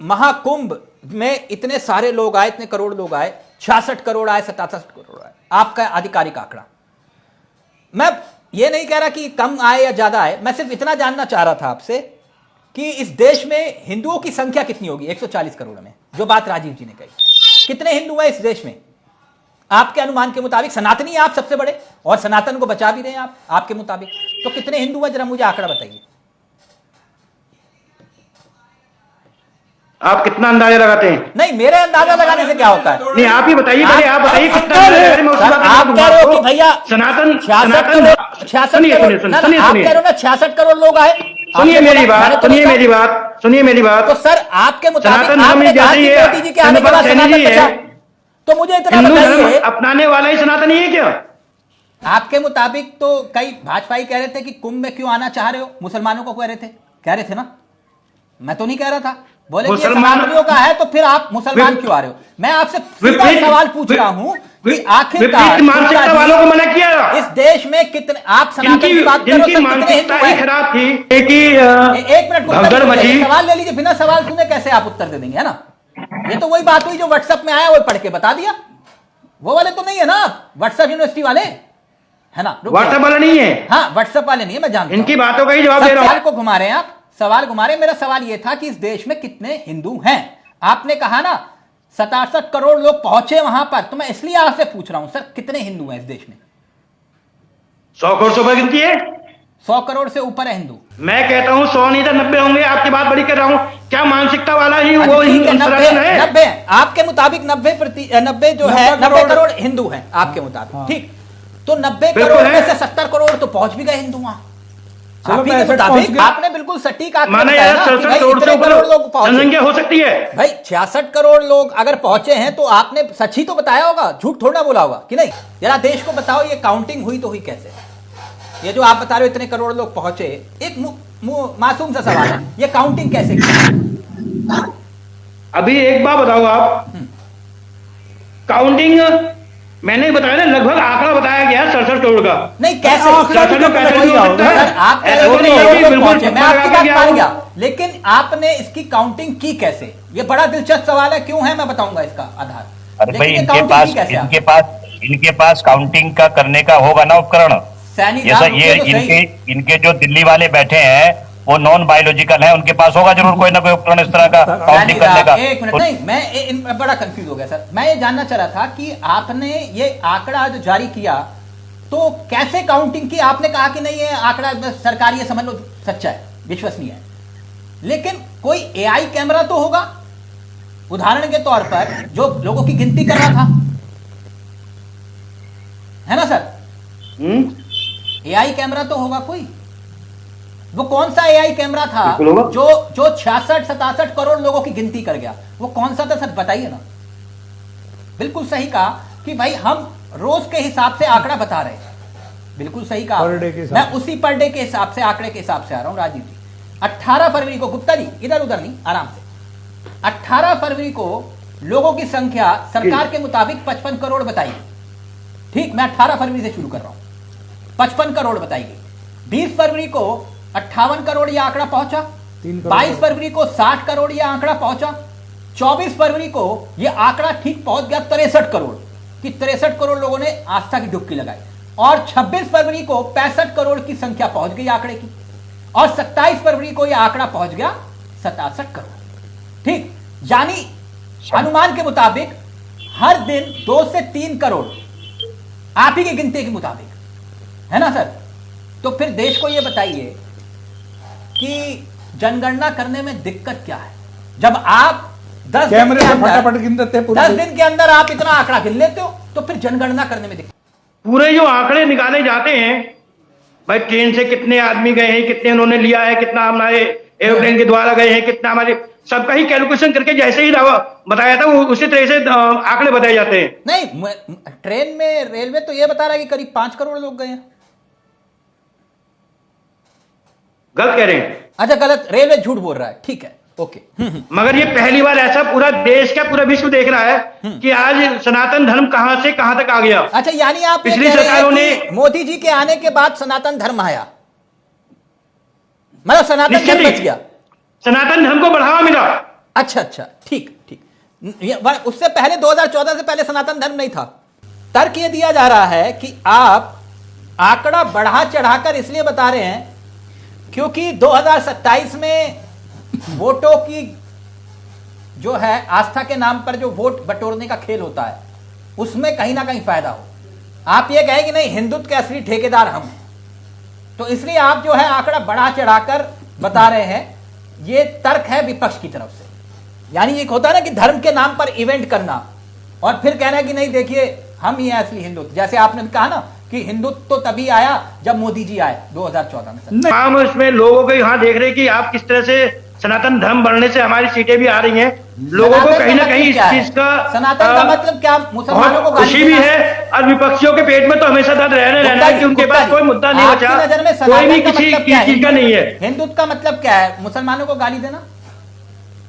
महाकुंभ में इतने सारे लोग आए, इतने करोड़ लोग आए, 66 करोड़ आए, 67 करोड़ आए, आपका आधिकारिक आंकड़ा। मैं ये नहीं कह रहा कि कम आए या ज्यादा आए, मैं सिर्फ इतना जानना चाह रहा था आपसे कि इस देश में हिंदुओं की संख्या कितनी होगी 140 करोड़ में, जो बात राजीव जी ने कही। कितने हिंदू हैं इस देश में आपके अनुमान के मुताबिक? सनातनी आप सबसे बड़े और सनातन को बचा भी रहे हैं आप, आपके मुताबिक तो कितने हिंदू हैं, जरा मुझे आंकड़ा बताइए। आप कितना अंदाजा लगाते हैं? नहीं, मेरे अंदाजा लगाने से क्या होता है? नहीं, आप ही बताइए पहले, आप बताइए कितना अंदाजा लगा रहे हैं, मैं उसके बाद आप कह रहे हो कि भैया सनातन 66 करोड़, 66 करोड़, आप कह रहे हो ना 66 करोड़ लोग आए। सुनिए मेरी बात, सुनिए मेरी बात, सुनिए मेरी बात। तो सर आपके मुताबिक सनातन धर्म आपने कहा जैसे कि ही मोदी जी के आने के बाद सनातन बचा, तो मुझे इतना हिंदू धर्म बताइए, अपनाने वाला ही सनातनी है क्या? आपके मुताबिक तो कई भाजपाई कह रहे थे कि कुंभ में क्यों आना चाह रहे हो, मुसलमानों को कह रहे थे ना, मैं तो नहीं कह रहा था। बोले कि सनातनियों का है तो फिर आप मुसलमान क्यों आ रहे हो? मैं आपसे सीधा सवाल पूछ रहा हूं कि आखिरकार मानसिकता वालों को मना किया इस देश में कितने, आप सनातन की बात करो, इनकी मानसिकता ही खराब थी। एक मिनट सवाल ले लीजिए, बिना सवाल सुने कैसे आप उत्तर दे देंगे, है ना? ये तो वही बात हुई जो व्हाट्सएप में आया वो पढ़ के बता दिया, वो वाले तो नहीं है ना व्हाट्सएप यूनिवर्सिटी वाले, है ना? व्हाट्सएप वाले नहीं है, हाँ व्हाट्सएप वाले नहीं है, मैं जानता हूं। इनकी बातों का ही जवाब दे रहा हूं। सवाल को घुमा रहे हैं आप, सवाल घुमा रहे हैं। मेरा सवाल यह था कि इस देश में कितने हिंदू हैं? आपने कहा ना 67 करोड़ लोग पहुंचे वहां पर, तो मैं इसलिए आपसे पूछ रहा हूं सर कितने हिंदू हैं इस देश में? 100 करोड़ से ऊपर गिनती है, 100 करोड़ से ऊपर है हिंदू। मैं कहता हूं 100 नहीं तो 90 होंगे, आपकी बात बड़ी कर रहा हूं। क्या मानसिकता वाला ही वो ठीक है, 90 90 आपके मुताबिक 90 जो है 90 करोड़ हिंदू हैं आपके मुताबिक, ठीक? तो 90 करोड़ में से 70 करोड़ तो पहुंच भी गए हिंदू वहां। आपने बिल्कुल सटीक माना यार 67 करोड़ से ऊपर जनसंख्या हो सकती है भाई। 66 करोड़ लोग अगर पहुंचे हैं तो आपने सच ही तो बताया होगा, झूठ थोड़ा बोला होगा कि नहीं? जरा देश को बताओ ये काउंटिंग हुई तो हुई कैसे? ये जो आप बता रहे हो इतने करोड़ लोग पहुंचे, एक मासूम सा सवाल है, ये काउंटिंग कैसे की? अभी एक बात बताओ आप, काउंटिंग मैंने बताया ना, लगभग आंकड़ा बताया गया 67 करोड़ का। नहीं कैसे? आप कह रहे हो मैं आपकी बात मान गया, लेकिन आपने इसकी काउंटिंग की कैसे? ये बड़ा दिलचस्प सवाल है, क्यों है मैं बताऊंगा इसका आधार। अरे भाई इनके पास काउंटिंग का करने का होगा ना उपकरण। ये इनके जो दिल्ली वाले बैठे हैं वो नॉन बायोलॉजिकल है, उनके पास होगा जरूर कोई ना कोई उपकरण इस तरह का काउंटिंग करने का। एक मिनट, नहीं मैं बड़ा कंफ्यूज हो गया सर। मैं ये जानना चाह रहा था कि आपने ये आंकड़ा जो जारी किया तो कैसे काउंटिंग की? आपने कहा कि नहीं ये आंकड़ा सरकारी ये समझ लो सच्चा है, विश्वसनीय है, लेकिन कोई एआई कैमरा तो होगा उदाहरण के तौर पर जो लोगों की गिनती कर रहा था, है ना सर? एआई कैमरा तो होगा कोई। वो कौन सा एआई कैमरा था जो 66-67 करोड़ लोगों की गिनती कर गया? वो कौन सा था सर, बताइए ना। बिल्कुल सही कहा कि भाई हम रोज के हिसाब से आंकड़ा बता रहे हैं, बिल्कुल सही कहा। मैं उसी पर डे के हिसाब से, आंकड़े के हिसाब से आ रहा हूं राजीव जी। 18 फरवरी को, गुप्ता जी इधर उधर नहीं, आराम से, 18 फरवरी को लोगों की संख्या सरकार के मुताबिक 55 करोड़ बताई, ठीक? मैं 18 फरवरी से शुरू कर रहा हूं, 55 करोड़ बताई गई। 20 फरवरी को 58 करोड़ यह आंकड़ा पहुंचा, 22 फरवरी को 60 करोड़ यह आंकड़ा पहुंचा, 24 फरवरी को यह आंकड़ा ठीक पहुंच गया 63 करोड़ कि 63 करोड़ लोगों ने आस्था की डुबकी लगाई, और 26 फरवरी को 65 करोड़ की संख्या पहुंच गई आंकड़े की, और 27 फरवरी को यह आंकड़ा पहुंच गया 67 करोड़, ठीक? यानी अनुमान के मुताबिक हर दिन 2 से 3 करोड़ आप ही की गिनती के मुताबिक, है ना सर? तो फिर देश को यह बताइए कि जनगणना करने में दिक्कत क्या है जब आप 10 दिन के अंदर आप इतना आंकड़ा गिन लेते हो, तो फिर जनगणना करने में दिक्कत। पूरे जो आंकड़े निकाले जाते हैं भाई, ट्रेन से कितने आदमी गए हैं, कितने उन्होंने लिया है, कितना हमारे एरोप्लेन के द्वारा गए हैं, कितना हमारे, सबका ही कैलकुलेशन करके जैसे ही बताया था वो उसी तरह से आंकड़े बताए जाते हैं। नहीं, ट्रेन में रेलवे तो यह बता रहा है कि करीब 5 करोड़ लोग गए हैं। गलत कह रहे हैं। अच्छा गलत, रेलवे झूठ बोल रहा है, ठीक है, ओके। मगर ये पहली बार ऐसा पूरा देश का पूरा विश्व देख रहा है कि आज सनातन धर्म कहां से कहां तक आ गया। अच्छा, यानी आप पिछली सरकारों ने, मोदी जी के आने के बाद सनातन धर्म आया, मतलब सनातन धर्म बच गया, सनातन धर्म को बढ़ावा मिला। अच्छा अच्छा, ठीक ठीक। उससे पहले 2014 से पहले सनातन धर्म नहीं था। तर्क यह दिया जा रहा है कि आप आंकड़ा बढ़ा चढ़ाकर इसलिए बता रहे हैं क्योंकि 2027 में वोटों की जो है आस्था के नाम पर जो वोट बटोरने का खेल होता है उसमें कहीं ना कहीं फायदा हो। आप ये कहें कि नहीं, हिंदुत्व के असली ठेकेदार हम हैं, तो इसलिए आप जो है आंकड़ा बढ़ा चढ़ाकर बता रहे हैं। ये तर्क है विपक्ष की तरफ से। यानी एक होता है ना कि धर्म के नाम पर इवेंट करना और फिर कहना कि नहीं देखिए हम ही हैं असली हिंदुत्व। जैसे आपने कहा ना कि हिंदुत्व तो तभी आया जब मोदी जी आए 2014 में। हम इसमें लोगों को यहाँ देख रहे हैं कि आप किस तरह से सनातन धर्म बढ़ने से हमारी सीटें भी आ रही हैं। लोगों को कहीं ना कहीं इस चीज का सनातन का मतलब क्या? मुसलमानों को खुशी भी है और विपक्षियों के पेट में तो हमेशा दर्द रहना है कि उनके पास कोई मुद्दा नहीं बचा, कोई भी किसी चीज का नहीं है। हिंदुत्व का मतलब क्या है? मुसलमानों को गाली देना?